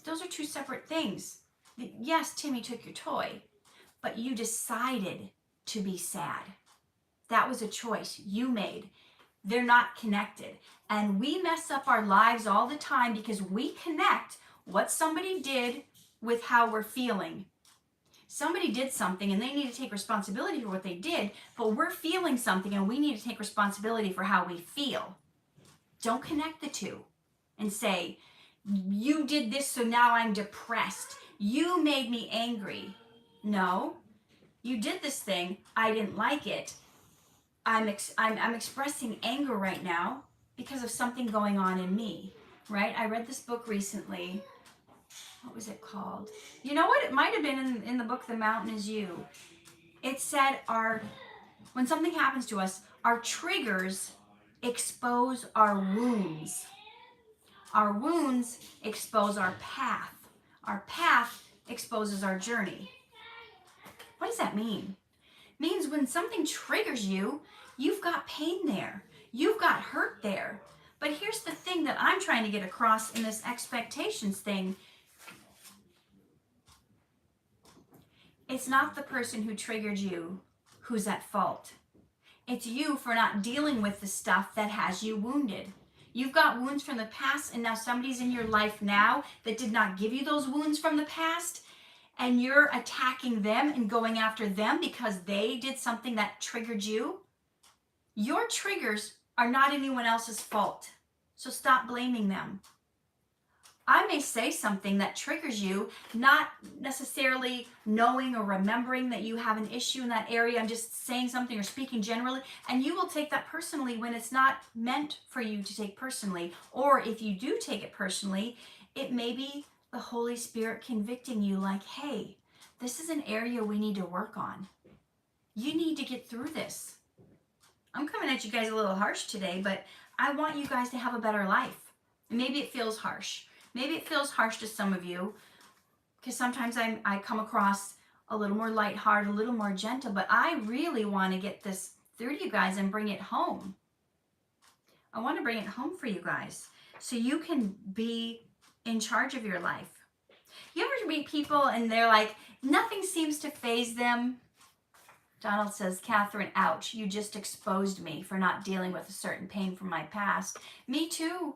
those are two separate things. Yes, Timmy took your toy, but you decided to be sad. That was a choice you made. They're not connected. And we mess up our lives all the time because we connect what somebody did with how we're feeling. Somebody did something and they need to take responsibility for what they did, but we're feeling something and we need to take responsibility for how we feel. Don't connect the two and say, you did this, so now I'm depressed. You made me angry. No, you did this thing. I didn't like it. I'm expressing anger right now because of something going on in me, right? I read this book recently. What was it called? You know what? It might have been in the book, The Mountain Is You. It said when something happens to us, our triggers expose our wounds. Our wounds expose our path. Our path exposes our journey. What does that mean? It means when something triggers you, you've got pain there. You've got hurt there. But here's the thing that I'm trying to get across in this expectations thing. It's not the person who triggered you who's at fault. It's you for not dealing with the stuff that has you wounded. You've got wounds from the past, and now somebody's in your life now that did not give you those wounds from the past, and you're attacking them and going after them because they did something that triggered you. Your triggers are not anyone else's fault, so stop blaming them. I may say something that triggers you, not necessarily knowing or remembering that you have an issue in that area. I'm just saying something or speaking generally, and you will take that personally when it's not meant for you to take personally. Or if you do take it personally, it may be the Holy Spirit convicting you like, hey, this is an area we need to work on. You need to get through this. I'm coming at you guys a little harsh today, but I want you guys to have a better life. And maybe it feels harsh. Maybe it feels harsh to some of you because sometimes I come across a little more lighthearted, a little more gentle, but I really want to get this through to you guys and bring it home. I want to bring it home for you guys so you can be in charge of your life. You ever meet people and they're like, nothing seems to faze them? Donald says, Catherine, ouch, you just exposed me for not dealing with a certain pain from my past. Me too.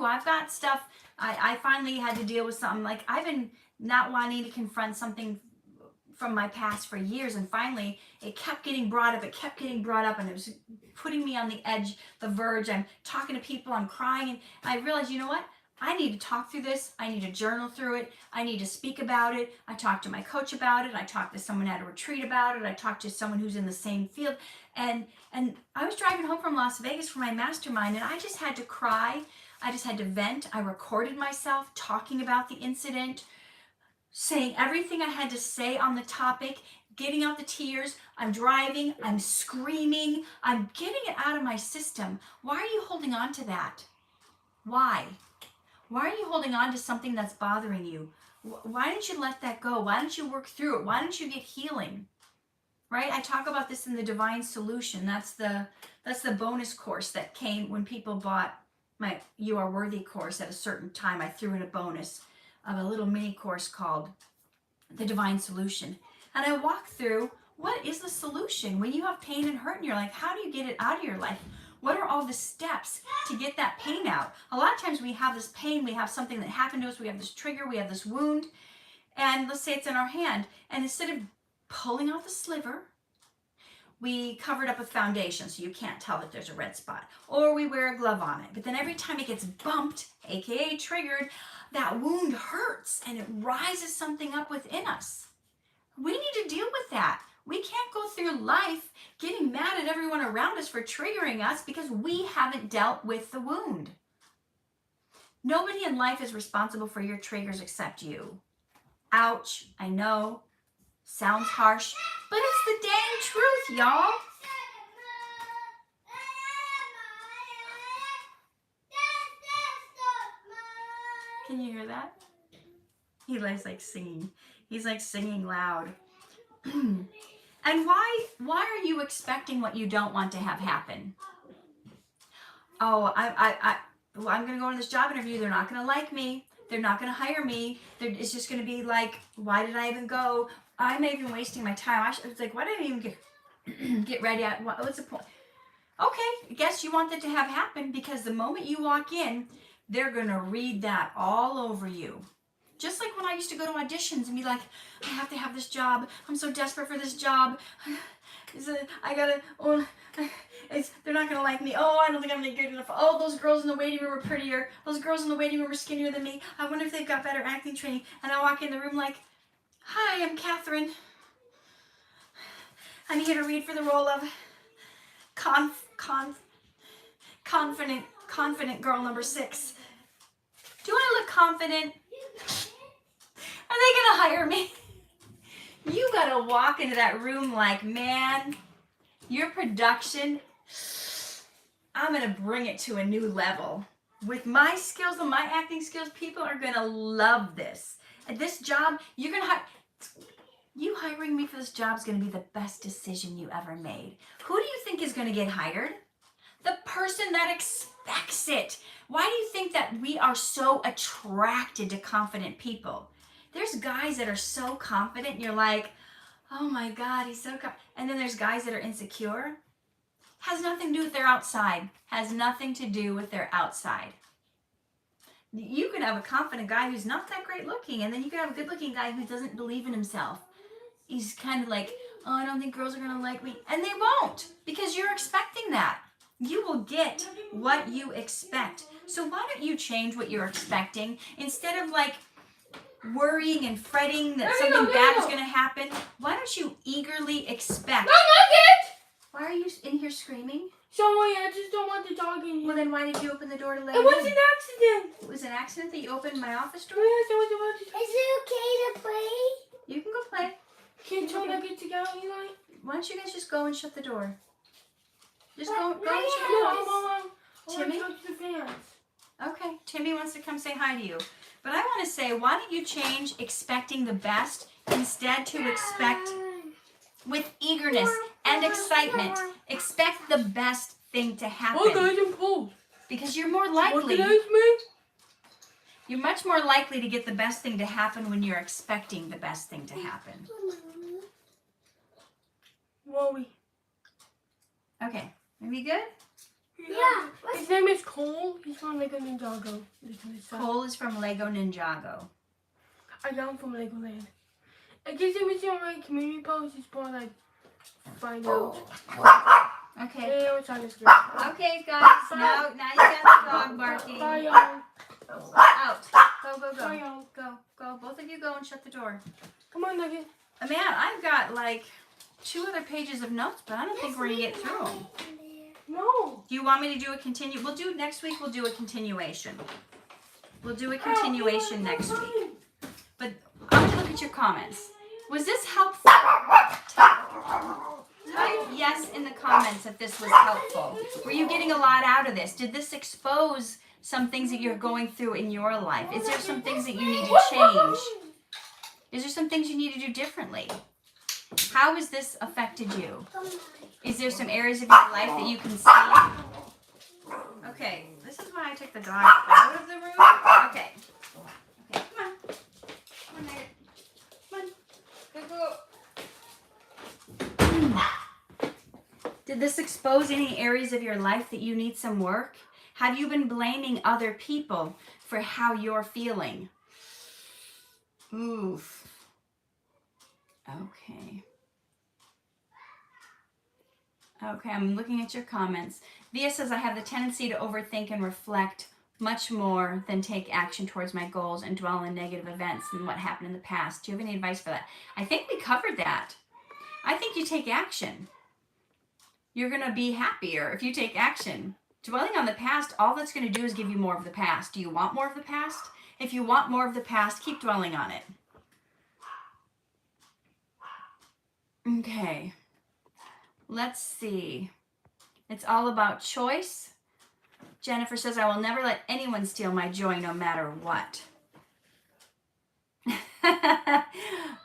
I've got stuff. I finally had to deal with something. Like, I've been not wanting to confront something from my past for years, and finally it kept getting brought up. And it was putting me on the edge, the verge. I'm talking to people, I'm crying, and I realized, you know what? I need to talk through this. I need to journal through it. I need to speak about it. I talked to my coach about it. I talked to someone at a retreat about it. I talked to someone who's in the same field. And I was driving home from Las Vegas for my mastermind, and I just had to cry. I just had to vent. I recorded myself talking about the incident, saying everything I had to say on the topic, getting out the tears. I'm driving. I'm screaming. I'm getting it out of my system. Why are you holding on to that? Why? Why are you holding on to something that's bothering you? Why don't you let that go? Why don't you work through it? Why don't you get healing? Right? I talk about this in the Divine Solution. That's the bonus course that came when people bought my You Are Worthy course at a certain time. I threw in a bonus of a little mini course called the Divine Solution. And I walk through what is the solution when you have pain and hurt in your life. How do you get it out of your life? What are all the steps to get that pain out? A lot of times we have this pain, we have something that happened to us, we have this trigger, we have this wound, and let's say it's in our hand. And instead of pulling out the sliver, we cover it up with foundation so you can't tell that there's a red spot. Or we wear a glove on it. But then every time it gets bumped, aka triggered, that wound hurts and it rises something up within us. We need to deal with that. We can't go through life getting mad at everyone around us for triggering us because we haven't dealt with the wound. Nobody in life is responsible for your triggers except you. Ouch, I know. Sounds harsh, but it's the dang truth, y'all. Can you hear that? He likes like singing. He's like singing loud. And why are you expecting what you don't want to have happen? Oh, I'm going to go on this job interview. They're not going to like me. They're not going to hire me. It's just going to be like, why did I even go? I'm even wasting my time. It's like, why did I even get ready? What's the point? Okay, I guess you want that to have happen because the moment you walk in, they're going to read that all over you. Just like when I used to go to auditions and be like, I have to have this job. I'm so desperate for this job. They're not going to like me. Oh, I don't think I'm good enough. Oh, those girls in the waiting room are prettier. Those girls in the waiting room are skinnier than me. I wonder if they've got better acting training. And I walk in the room like, hi, I'm Catherine. I'm here to read for the role of confident girl number 6. Do I look confident? Are they going to hire me? You got to walk into that room like, man, your production, I'm going to bring it to a new level. With my skills and my acting skills, people are going to love this. At this job, you're going to hire... You hiring me for this job is going to be the best decision you ever made. Who do you think is going to get hired? The person that expects it. Why do you think that we are so attracted to confident people? There's guys that are so confident and you're like, oh my God, he's so confident. And then there's guys that are insecure. Has nothing to do with their outside. Has nothing to do with their outside. You can have a confident guy who's not that great looking, and then you can have a good looking guy who doesn't believe in himself. He's kind of like, oh, I don't think girls are going to like me. And they won't, because you're expecting that. You will get what you expect. So why don't you change what you're expecting? Instead of like worrying and fretting that something bad is going to happen, why don't you eagerly expect? Why are you in here screaming? Sorry, I just don't want the dog in here. Well, then why did you open the door to let It was an accident. It was an accident that you opened my office door? Yes, I was about to. Is it okay to play? You can go play. Can Tona get to go, Eli? Why don't you guys just go and shut the door? Just go and shut the No, door. Mama. Timmy? I want to talk to the fans. Okay, Timmy wants to come say hi to you. But I want to say, why don't you change expecting the best instead to expect with eagerness and excitement. Expect the best thing to happen. Oh, guys, I'm cold. Because you're more likely. You're much more likely to get the best thing to happen when you're expecting the best thing to happen. Whoa. Okay, are we good? Yeah. His name is Cole. He's from Lego Ninjago. Cole is from Lego Ninjago. I got him from Legoland. I guess it was on my community post. It's probably like find out. Okay. Yeah, it's on the screen. Okay, guys. Now you got the dog barking. Bye, y'all. Out. Go. Bye, y'all. Go. Both of you go and shut the door. Come on, Nugget. Man, I've got like 2 other pages of notes, but I don't think we're going to get through them. No. Do you want me to do a continue? Next week we'll do a continuation. We'll do a continuation next week. But I'm going to look at your comments. Was this helpful? Type yes in the comments if this was helpful. Were you getting a lot out of this? Did this expose some things that you're going through in your life? Is there some things that you need to change? Is there some things you need to do differently? How has this affected you? Is there some areas of your life that you can see? Okay, this is why I took the dog out of the room. Okay. Okay, come on. Come on, Nugget. Come on. Go. Did this expose any areas of your life that you need some work? Have you been blaming other people for how you're feeling? Oof. Okay. Okay, I'm looking at your comments. Via says, I have the tendency to overthink and reflect much more than take action towards my goals and dwell on negative events and what happened in the past. Do you have any advice for that? I think we covered that. I think you take action. You're going to be happier if you take action. Dwelling on the past, all that's going to do is give you more of the past. Do you want more of the past? If you want more of the past, keep dwelling on it. Okay. Let's see. It's all about choice. Jennifer says, I will never let anyone steal my joy no matter what.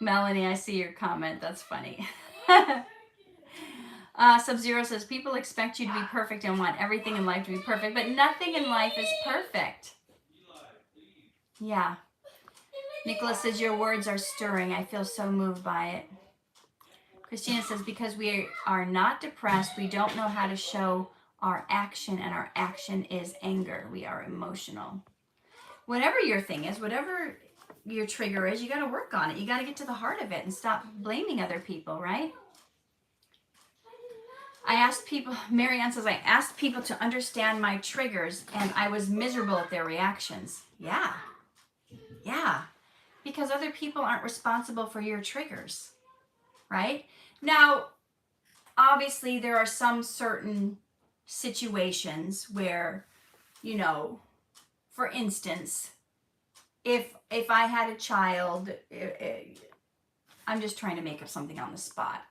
Melanie, I see your comment. That's funny. Sub-Zero says, people expect you to be perfect and want everything in life to be perfect, but nothing in life is perfect. Yeah. Nicholas says, your words are stirring. I feel so moved by it. Christina says, because we are not depressed, we don't know how to show our action, and our action is anger. We are emotional. Whatever your thing is, whatever your trigger is, you got to work on it. You got to get to the heart of it and stop blaming other people, right? I asked people, Marianne says, I asked people to understand my triggers, and I was miserable at their reactions. Yeah. Yeah. Because other people aren't responsible for your triggers, right? Now, obviously, there are some certain situations where, you know, for instance, if I had a child, I'm just trying to make up something on the spot.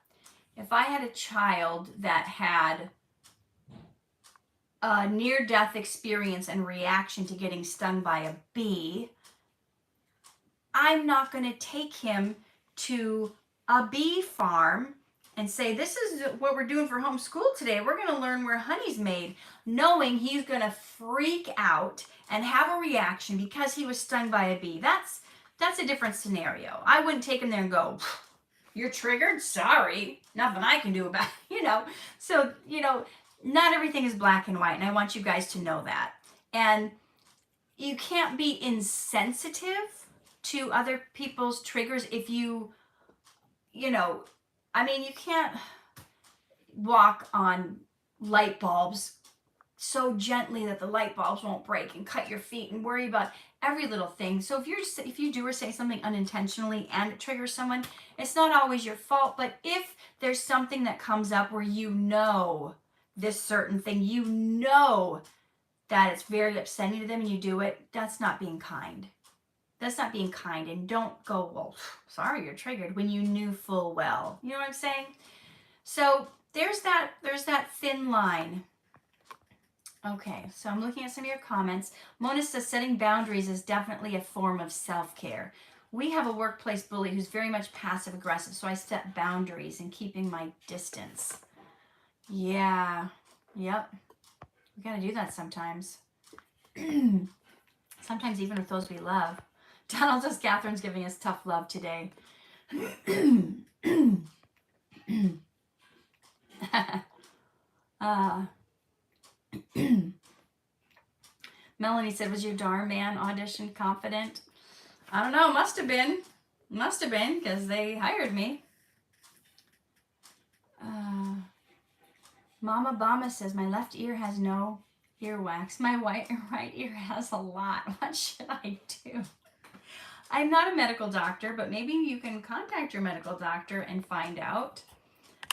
If I had a child that had a near-death experience and reaction to getting stung by a bee, I'm not going to take him to a bee farm and say, this is what we're doing for homeschool today. We're going to learn where honey's made, knowing he's going to freak out and have a reaction because he was stung by a bee. That's a different scenario. I wouldn't take him there and go, you're triggered? Sorry. Nothing I can do about it, you know. So, you know, not everything is black and white, and I want you guys to know that. And you can't be insensitive to other people's triggers if you know, I mean, you can't walk on light bulbs so gently that the light bulbs won't break and cut your feet and worry about every little thing. So if you do or say something unintentionally and it triggers someone, it's not always your fault. But if there's something that comes up where you know this certain thing, you know that it's very upsetting to them and you do it, that's not being kind. That's not being kind. And don't go, well, sorry, you're triggered, when you knew full well. You know what I'm saying? So there's that thin line. Okay, so I'm looking at some of your comments. Mona says setting boundaries is definitely a form of self-care. We have a workplace bully who's very much passive aggressive, so I set boundaries and keeping my distance. Yeah, yep. We gotta do that sometimes. Sometimes even with those we love. Donald says Catherine's giving us tough love today. Melanie said, was your Dharma man audition confident? I don't know, must have been. Must have been, because they hired me. Mama Bama says, my left ear has no earwax. My right ear has a lot. What should I do? I'm not a medical doctor, but maybe you can contact your medical doctor and find out.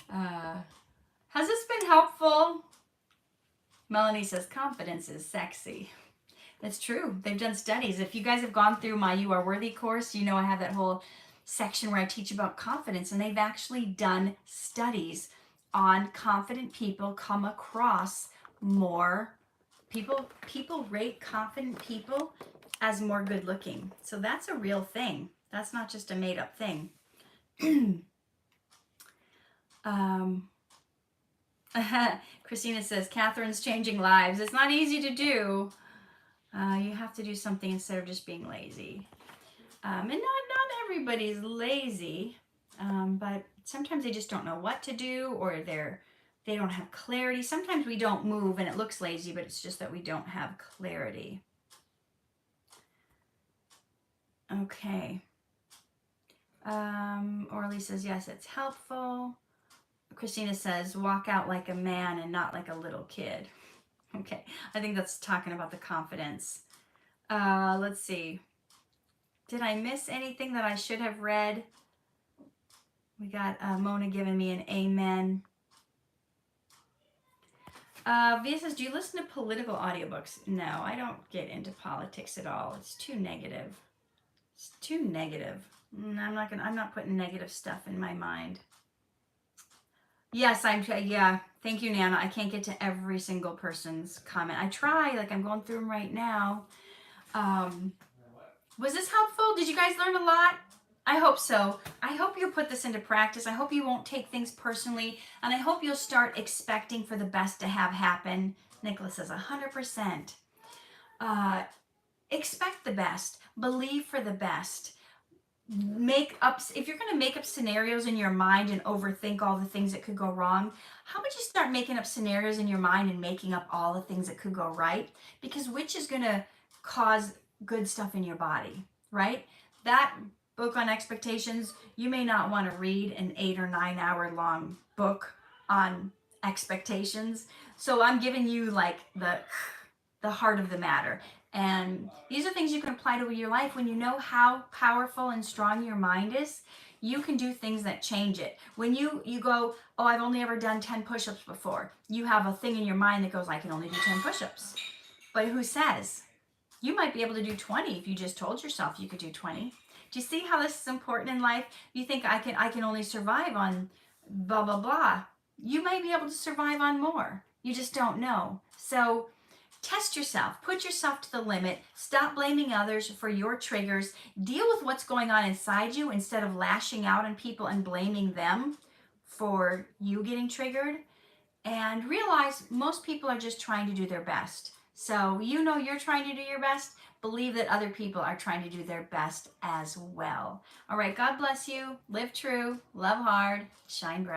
Has this been helpful? Melanie says, confidence is sexy. That's true. They've done studies. If you guys have gone through my You Are Worthy course, you know I have that whole section where I teach about confidence, and they've actually done studies on confident people come across more People rate confident people as more good looking. So that's a real thing. That's not just a made up thing. Christina says, Catherine's changing lives. It's not easy to do. You have to do something instead of just being lazy. And not everybody's lazy, but sometimes they just don't know what to do, or they don't have clarity. Sometimes we don't move and it looks lazy, but it's just that we don't have clarity. Okay. Orly says, yes, it's helpful. Christina says, walk out like a man and not like a little kid. Okay, I think that's talking about the confidence. Let's see. Did I miss anything that I should have read? We got Mona giving me an amen. Via says, do you listen to political audiobooks? No, I don't get into politics at all. It's too negative. It's too negative. I'm not putting negative stuff in my mind. Yes, yeah. Thank you, Nana. I can't get to every single person's comment. I try, like I'm going through them right now. Was this helpful? Did you guys learn a lot? I hope so. I hope you'll put this into practice. I hope you won't take things personally, and I hope you'll start expecting for the best to have happen. Nicholas says 100%. Expect the best. Believe for the best. If you're going to make up scenarios in your mind and overthink all the things that could go wrong, how about you start making up scenarios in your mind and making up all the things that could go right? Because which is going to cause good stuff in your body, right? That book on expectations, you may not want to read an 8 or 9 hour long book on expectations. So I'm giving you like the heart of the matter. And these are things you can apply to your life. When you know how powerful and strong your mind is, you can do things that change it. When you go, oh, I've only ever done 10 push-ups before. You have a thing in your mind that goes, I can only do 10 push-ups. But who says? You might be able to do 20 if you just told yourself you could do 20. Do you see how this is important in life? You think I can only survive on blah, blah, blah. You might be able to survive on more. You just don't know. So test yourself, put yourself to the limit, stop blaming others for your triggers, deal with what's going on inside you instead of lashing out on people and blaming them for you getting triggered, and realize most people are just trying to do their best. So you know you're trying to do your best, believe that other people are trying to do their best as well. All right, God bless you, live true, love hard, shine bright.